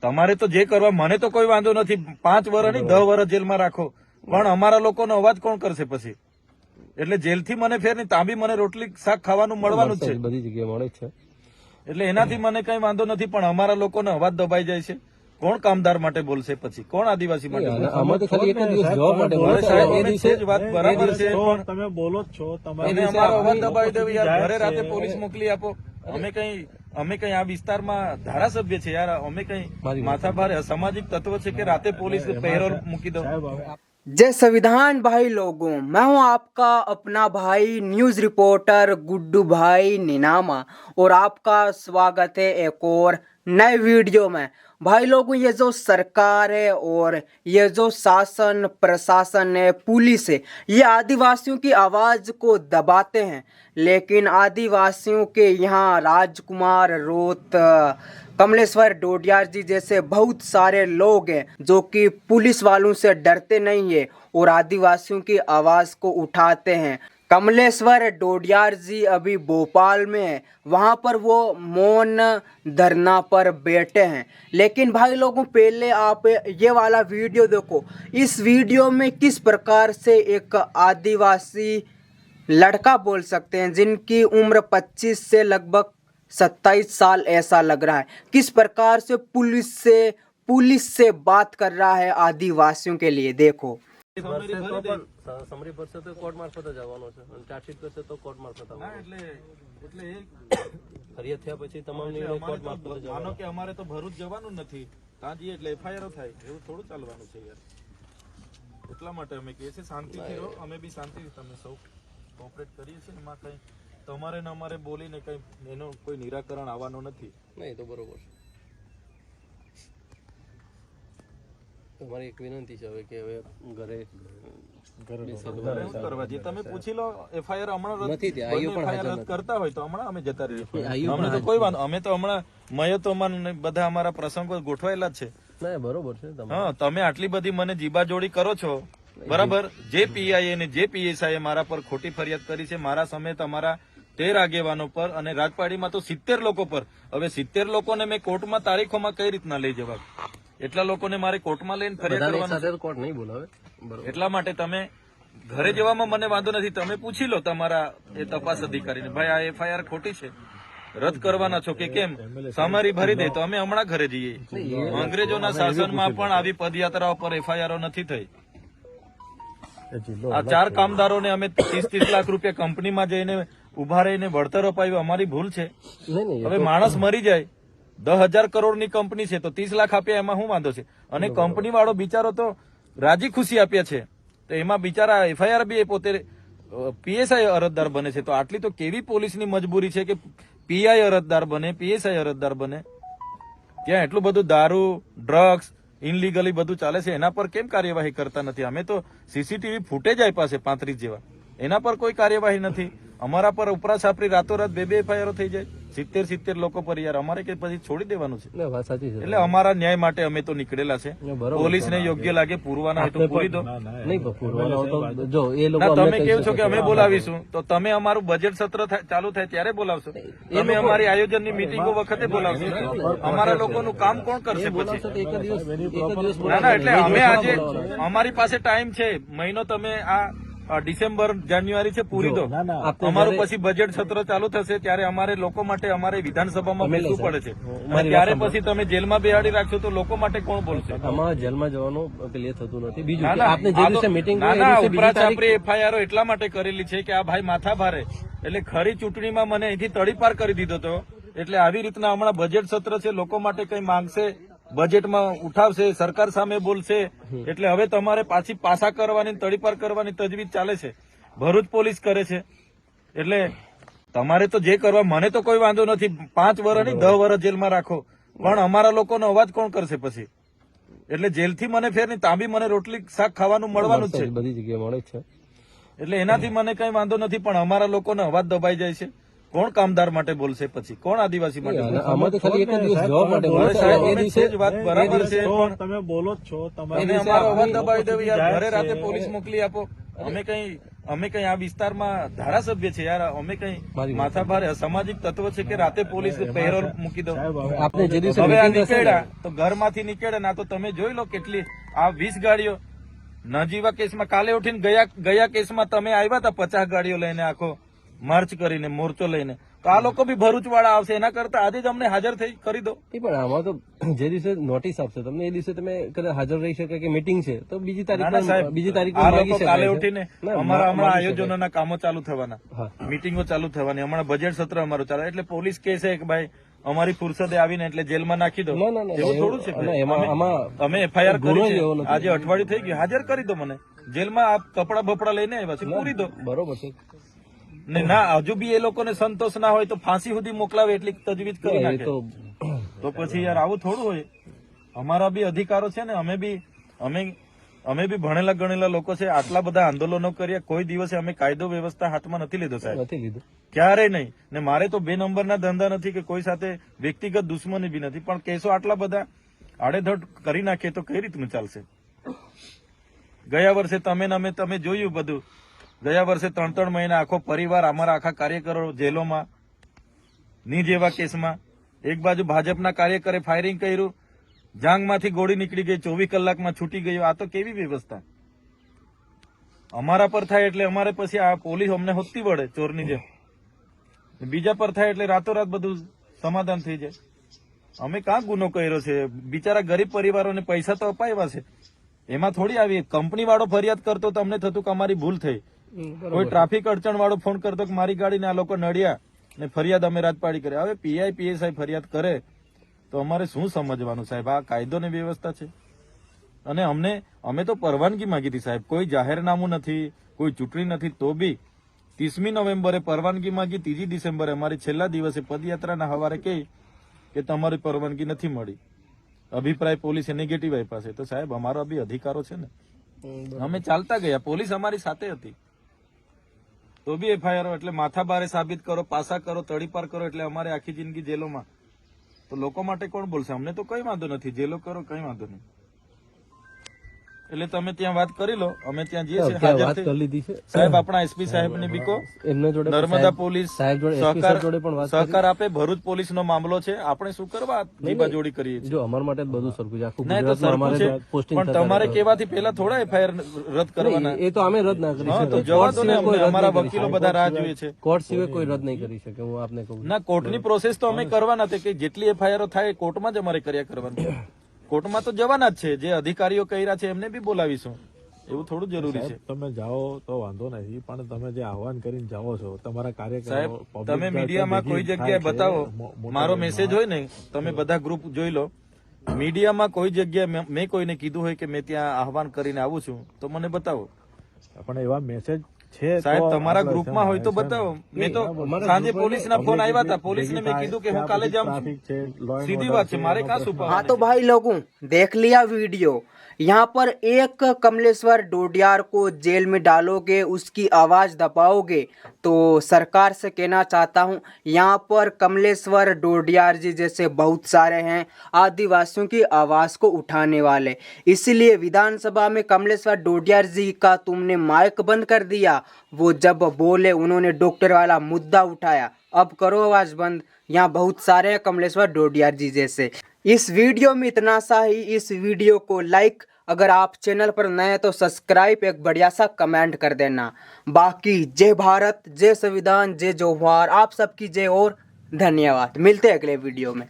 તમારે તો જે કરવા મને તો કોઈ વાંધો નથી, 5 વર્ષ નહીં 10 વર્ષ જેલમાં રાખો, પણ અમારા લોકોનો અવાજ કોણ કરશે પછી? એટલે જેલથી મને ફેર નહીં, ત્યાં બી મને રોટલી શાક ખાવાનું મળવાનું જ છે, બધી જગ્યાએ મળે છે. એટલે એનાથી મને કઈ વાંધો નથી, પણ અમારા લોકોનો અવાજ દબાઈ જાય છે. કોણ કામદાર માટે બોલશે પછી? કોણ આદિવાસી માટે બોલશે? આમાં તો ખાલી એક જ દિવસ જવાબ માટે અરે સાહેબ, અમે છે જ વાત બરાબર છે, પણ તમે બોલો જ છો, એને અમારો અવાજ દબાવી દેવો યાર. ઘરે રાતે પોલીસ મોકલી આપો. અમે કઈ આ વિસ્તારમાં ધારાસભ્ય છે યાર, અમે કઈ માથાભારે અસામાજિક તત્વ છે કે રાતે પોલીસ પેરોલ મૂકી દો? जय संविधान भाई लोगों, मैं हूं आपका अपना भाई न्यूज़ रिपोर्टर गुड्डू भाई निनामा और आपका स्वागत है एक और नए वीडियो में। भाई लोगों, ये जो सरकार है और ये जो शासन प्रशासन है, पुलिस है, ये आदिवासियों की आवाज़ को दबाते हैं, लेकिन आदिवासियों के यहाँ राजकुमार रोत, कमलेश्वर डोडियार जी जैसे बहुत सारे लोग हैं जो कि पुलिस वालों से डरते नहीं है और आदिवासियों की आवाज़ को उठाते हैं। कमलेश्वर डोडियार जी अभी भोपाल में है, वहाँ पर वो मौन धरना पर बैठे हैं। लेकिन भाई लोगों, पहले आप ये वाला वीडियो देखो। इस वीडियो में किस प्रकार से एक आदिवासी लड़का बोल सकते हैं जिनकी उम्र 25 से लगभग 27 साल ऐसा लग रहा है, किस प्रकार से पुलिस से बात कर रहा है आदिवासियों के लिए। देखो, સમરી ભરશે તો કોર્ટ મારફત જ આવવાનો છે, અને ચાર્જશીટ કરશે તો કોર્ટ મારફત આવવાનો. ફરિયાદ થયા પછી તમામ નિર્ણય કોર્ટ મારફત જ માનો કે અમારે તો ભરૂચ જવાનું નથી, ત્યાં જઈએ એટલે એફઆઈઆર થાય, એવું થોડું ચાલવાનું છે યાર. એટલા માટે અમે કહીએ છીએ શાંતિથી રહો, અમે બી શાંતિથી તમે સૌ કોઓપરેટ કરીએ છીએ, એમાં કઈ તમારે ને અમારે બોલીને કઈ એનો કોઈ નિરાકરણ આવવાનો નથી. નહીં તો બરોબર છે. તમારી એક વિનંતી છે હવે કે હવે ઘરે કરવા જે તમે પૂછી લો. એફઆઈઆર હમણાં નથી ત્યાં, આઈઓ પણ હાજર રદ કરતા હોય તો હમણાં અમે જતા રહીએ. અમને તો કોઈ વાંધો, અમે તો હમણાં મયતોમાં બધા અમારા પ્રસંગો ગોઠવાયેલા જ છે. ના બરોબર છે. હા, તમે આટલી બધી મને જીબાજોડી કરો છો, બરાબર. જે પીઆઈએ ને જે પીએસઆઈએ મારા પર ખોટી ફરિયાદ કરી છે, મારા સમેત અમારા 13 આગેવાનો પર અને રાજપાડીમાં તો 70 લોકો પર. હવે 70 લોકોને મેં કોર્ટમાં તારીખોમાં કઈ રીતના લઈ જવા? એટલા લોકોને મારે કોર્ટમાં લઈને ફરિયાદ કરવાની કોર્ટ નહીં બોલાવે. એટલા માટે તમે ઘરે જવામાં મને વાંધો નથી, તમે પૂછી લો તમારા એ તપાસ અધિકારીને, ભાઈ આ એફઆઈઆર ખોટી છે, રદ કરવાના છો કે કેમ? સમારી ભરી દે તો અમે હમણાં ઘરે જઈએ. અંગ્રેજોના શાસનમાં પણ આવી પદયાત્રાઓ પર એફઆઈઆર નથી થઈ. આ 4 કામદારોને અમે 30 લાખ રૂપિયા કંપનીમાં જઈને ઉભા રહીને વળતર અપાવ્યું, અમારી ભૂલ છે. હવે માણસ મરી જાય, 10,000 કરોડની કંપની છે તો 30 લાખ આપ્યા, એમાં શું વાંધો છે? અને કંપની વાળો બિચારો તો રાજી ખુશી આપ્યા છે, તો એમાં બિચારા એફઆઈઆર બી પોતે પીએસઆઈ અરજદાર બને છે. તો આટલી તો કેવી પોલીસની મજબૂરી છે કે પીઆઈ અરજદાર બને, પીએસઆઈ અરજદાર બને? ત્યાં એટલું બધું દારૂ, ડ્રગ્સ, ઇનલીગલી બધું ચાલે છે, એના પર કેમ કાર્યવાહી કરતા નથી? અમે તો સીસીટીવી ફૂટેજ આપ્યા છે 35 જેવા, એના પર કોઈ કાર્યવાહી નથી. અમારા પર ઉપરા છાપરી રાતોરાત 2 એફઆઈઆર થઈ જાય 70 લોકો પર. યાર અમારે કે પછી છોડી દેવાનું છે? એટલે અમારા ન્યાય માટે અમે તો નીકળેલા છે. પોલીસને યોગ્ય લાગે પૂરવાના હોય તો પૂરી દો. તમે કેવું છો કે અમે બોલાવીશું, તો તમે અમારું બજેટ સત્ર ચાલુ થાય ત્યારે બોલાવશો? તમે અમારી આયોજનની મીટિંગો વખતે બોલાવશો? અમારા લોકોનું કામ કોણ કરશે પછી? ના, એટલે અમે આજે અમારી પાસે ટાઈમ છે, મહિનો તમે આ ડિસેમ્બર જાન્યુઆરી છે પૂરી દો. અમારું પછી બજેટ સત્ર ચાલુ થશે ત્યારે અમારે લોકો માટે અમારે વિધાનસભામાં બેસવું પડે છે, અને ત્યારે પછી તમે જેલમાં બેહાડી રાખશો તો લોકો માટે કોણ બોલશે? આમાં જેલમાં જવાનું ક્લિયર થતું નથી. બીજું ઉપરાચાપરી એફઆઈઆર એટલા માટે કરેલી છે કે આ ભાઈ માથા ભારે, એટલે ખરી ચૂંટણીમાં મને અહીંથી તડીપાર કરી દીધો હતો. એટલે આવી રીતના હમણાં બજેટ સત્ર છે, લોકો માટે કઈ માંગશે, બજેટમાં ઉઠાવશે, સરકાર સામે બોલશે, એટલે હવે તમારે પાછી પાસા કરવાની, તડીપાર કરવાની તજવીજ ચાલે છે. ભરૂચ પોલીસ કરે છે. એટલે તમારે તો જે કરવા મને તો કોઈ વાંધો નથી, 5 વર્ષ નહીં 10 વર્ષ જેલમાં રાખો, પણ અમારા લોકોનો અવાજ કોણ કરશે પછી? એટલે જેલથી મને ફેર નહીં, ત્યાં બી મને રોટલી શાક ખાવાનું મળવાનું જ છે, બધી જગ્યાએ મળે છે. એટલે એનાથી મને કઈ વાંધો નથી, પણ અમારા લોકોનો અવાજ દબાઈ જાય છે. કોણ કામદાર માટે બોલશે પછી? કોણ આદિવાસી માટે બોલશે? આમાં તો ખાલી એક જ દિવસ જવાબ માટે વાત બરાબર છે, પણ તમે બોલો જ છો, એને અમારો અવાજ દબાવી દેવો યાર. ઘરે રાતે પોલીસ મોકલી આપો. અમે કઈ અમે કઈ આ વિસ્તારમાં ધારાસભ્ય છે યાર, અમે કઈ માથાભારે અસામાજિક તત્વ છે કે રાતે પોલીસ પેરોલ મૂકી દો? આપને જે દિવસે હવે આ meeting હશે ને, નીકળ્યા તો ઘરમાંથી નીકળ્યા ના તો તમે જોઈ લો કેટલી આ 20 ગાડીઓ નજીવા કેસમાં કાલે ઉઠીને ગયા કેસમાં તમે આવ્યા હતા 50 ગાડીઓ લઈને આખો માર્ચ કરીને મોરચો લઈને, તો આ લોકો બી ભરૂચ વાળા આવશે, એના કરતા આજે જ અમને હાજર થઈ કરી દો. એ પણ આમાં તો જે દિવસે નોટિસ આપશે તમને એ દિવસે તમે કદાચ હાજર રહી શકે કે મીટિંગ છે તો બીજી ના, ના, સાહેબ, તારીખ આ માગી લોકો શકાય કાલે છે. ઉઠીને ના, અમારા હમણાં માગી શકાય. આયોજનોના કામો ચાલુ થવાના, હા. મીટિંગો ચાલુ થવાની, હમણાં બજેટ સત્ર અમારું ચાલે, એટલે પોલીસ કહે છે કે ભાઈ અમારી ફુરસદે આવીને એટલે જેલમાં નાખી દો. ના, ના, ના, એવું થોડું છે ના, ભાઈ? એમાં- આમાં અમે એફઆઈઆર ગુનો કરી જ એવો છે, નથી. આજે અઠવાડિયું થઈ ગયું, હાજર કરી દો મને જેલમાં. આપ કપડા બપડા લઈને આવ્યા છે, પૂરી દો. બરોબર છે. ને ના હજુ બી એ લોકોને સંતોષ ના હોય તો ફાંસી સુધી મોકલાવે એટલી તજવીજ કરી એ નાખે. તો તો પછી યાર આવું થોડું હોય? અમારા બી અધિકારો છે ને, અમે બી ભણેલા ગણેલા લોકો છે, આટલા બધા આંદોલનો કર્યા, કોઈ દિવસે અમે કાયદો વ્યવસ્થા હાથમાં નથી લીધો સાહેબ, નથી લીધું. ક્યારેય નહીં. ને મારે તો 2 નંબરના ધંધા નથી કે કોઈ સાથે વ્યક્તિગત દુશ્મની બી નથી, પણ કેસો આટલા બધા આડેધડ કરી નાખીએ તો કઈ રીતનું ચાલશે? ગયા વર્ષે તમે જોયું બધું, ગયા વર્ષે 3 મહિના આખો પરિવાર અમારા આખા કાર્યકરો જેલોમાં ની જેવા કેસમાં. એક બાજુ ભાજપના કાર્યકરે ફાયરિંગ કર્યું, જાંગમાંથી ગોળી નીકળી ગઈ, 24 કલાકમાં છૂટી ગયો. આ તો કેવી વ્યવસ્થા? અમારા પર થાય એટલે અમારે પછી આ પોલીસ અમને હોતી વળે ચોરની જેમ, બીજા પર થાય એટલે રાતોરાત બધું સમાધાન થઈ જાય. અમે કાં ગુનો કર્યો છે? બિચારા ગરીબ પરિવારોને પૈસા તો અપાવ્યા છે, એમાં થોડી આવી કંપની વાળો ફરિયાદ કરતો તો અમને થતું કે અમારી ભૂલ થઈ. કોઈ ટ્રાફિક અડચણ વાળો ફોન કરતો કે મારી ગાડીને આ લોકો નડ્યા ને ફરિયાદ અમે રાજપાડી કરે. હવે પીઆઈ પીએસઆઈ ફરિયાદ કરે તો અમારે શું સમજવાનું સાહેબ? આ કાયદો ને વ્યવસ્થા છે. અને અમે તો પરવાનગી માંગી હતી સાહેબ, કોઈ જાહેરનામું નથી, કોઈ ચૂંટણી નથી, તો બી 30મી નવેમ્બરે પરવાનગી માંગી, 3જી ડિસેમ્બરે અમારી છેલ્લા દિવસે પદયાત્રાના હવારે કહી કે તમારી પરવાનગી નથી મળી. અભિપ્રાય પોલીસે નેગેટિવ આપ્યા છે. તો સાહેબ અમારા બી અધિકારો છે ને, અમે ચાલતા ગયા, પોલીસ અમારી સાથે હતી, તો બી એફઆઈઆર એટલે માથાભારે સાબિત કરો, પાસા કરો, તડીપાર કરો એટલે અમારે આખી જિંદગી જેલોમાં. તો લોકો માટે કોણ બોલશે? અમને તો કઈ વાંધો નથી, જેલો કરો કઈ વાંધો નહીં. એટલે તમે ત્યાં વાત કરી લો, અમે ત્યાં જઈએ છીએ ત્યાં હાજર વાત થઈ. કરી લીધી છે સાહેબ આપણા એસપી સાહેબ ને બીકો એમના જોડે નર્મદા પોલીસ સાહેબ જોડે SP સાહેબ જોડે પણ વાત કરી. સહકાર આપે. ભરૂચ પોલીસ નો મામલો છે, આપણે શું કરવા જીબાજોડી કરીએ છીએ? જો અમારા માટે જ બધું સરખું છે, આખું નહીં તો ગુજરાતમાં સરખું અમારે છે, પોસ્ટિંગ પણ તમારે કેવાથી પહેલા થોડા એફઆઈઆર રદ કરવાના. એ તો અમે રદ ના કરી હા, તો શકીએ. જવા કોર્ટ દો ને સિવાય કોઈ અમને, રદ અમારા નહીં કરી વકીલો શકે. બધા રાહ જોઈએ છે. કોર્ટ સિવાય કોઈ રદ નહીં કરી શકે, હું આપને કહું છું. ના, કોર્ટની પ્રોસેસ તો અમે કરવાના છે કે જેટલી એફઆઈઆર થાય એ કોર્ટમાં જ અમારે કર્યા કરવાની. કોર્ટમાં તો જવાના જ છે, જે અધિકારીઓ કર્યા છે એમને બી બોલાવીશું. એવું થોડું જરૂરી છે તમે જાઓ તો વાંધો નથી, પણ તમે જે આહવાન કરીને જાઓ છો તમારા કાર્યકરો સાહેબ? public તમે જે મીડિયામાં ભેગી કોઈ થાય જગ્યાએ છે, બતાવો, મોટા મારો મેસેજ હોય ને, તમે બધા ગ્રુપ જોઈ લો, મીડિયામાં કોઈ જગ્યાએ મેં કોઈને કીધું હોય કે મેં ત્યાં આહવાન કરીને આવું છું તો મને બતાવો પણ એવા મેસેજ છે સાહેબ. તો તમારા આપણે ગ્રુપમાં હોય તો છે ને. બતાવો. મેં તો અમારા સાંજે ગ્રુપમાં પોલીસના ફોન public આવ્યા હતા, ભેગી પોલીસને મેં થાય, કીધું કે હું ત્યાં કાલે પછી જાઉં traffic છે, છું. law and સીધી order વાત છે, છે, મારે એનો કાં પ્રશ્ન છુપાવવાનું? हाँ तो भाई लोगों देख लिया वीडियो, यहाँ पर एक कमलेश्वर डोडियार को जेल में डालोगे, उसकी आवाज़ दबाओगे, तो सरकार से कहना चाहता हूँ यहाँ पर कमलेश्वर डोडियार जी जैसे बहुत सारे हैं आदिवासियों की आवाज़ को उठाने वाले, इसलिए विधानसभा में कमलेश्वर डोडियार जी का तुमने माइक बंद कर दिया। वो जब बोले उन्होंने डॉक्टर वाला मुद्दा उठाया, अब करो आवाज़ बंद। यहाँ बहुत सारे हैं कमलेश्वर डोडियार जी जैसे। इस वीडियो में इतना सा ही। इस वीडियो को लाइक, अगर आप चैनल पर नए हैं तो सब्सक्राइब, एक बढ़िया सा कमेंट कर देना। बाकी जय भारत, जय संविधान, जय जोहार, आप सबकी जय और धन्यवाद। मिलते हैं अगले वीडियो में।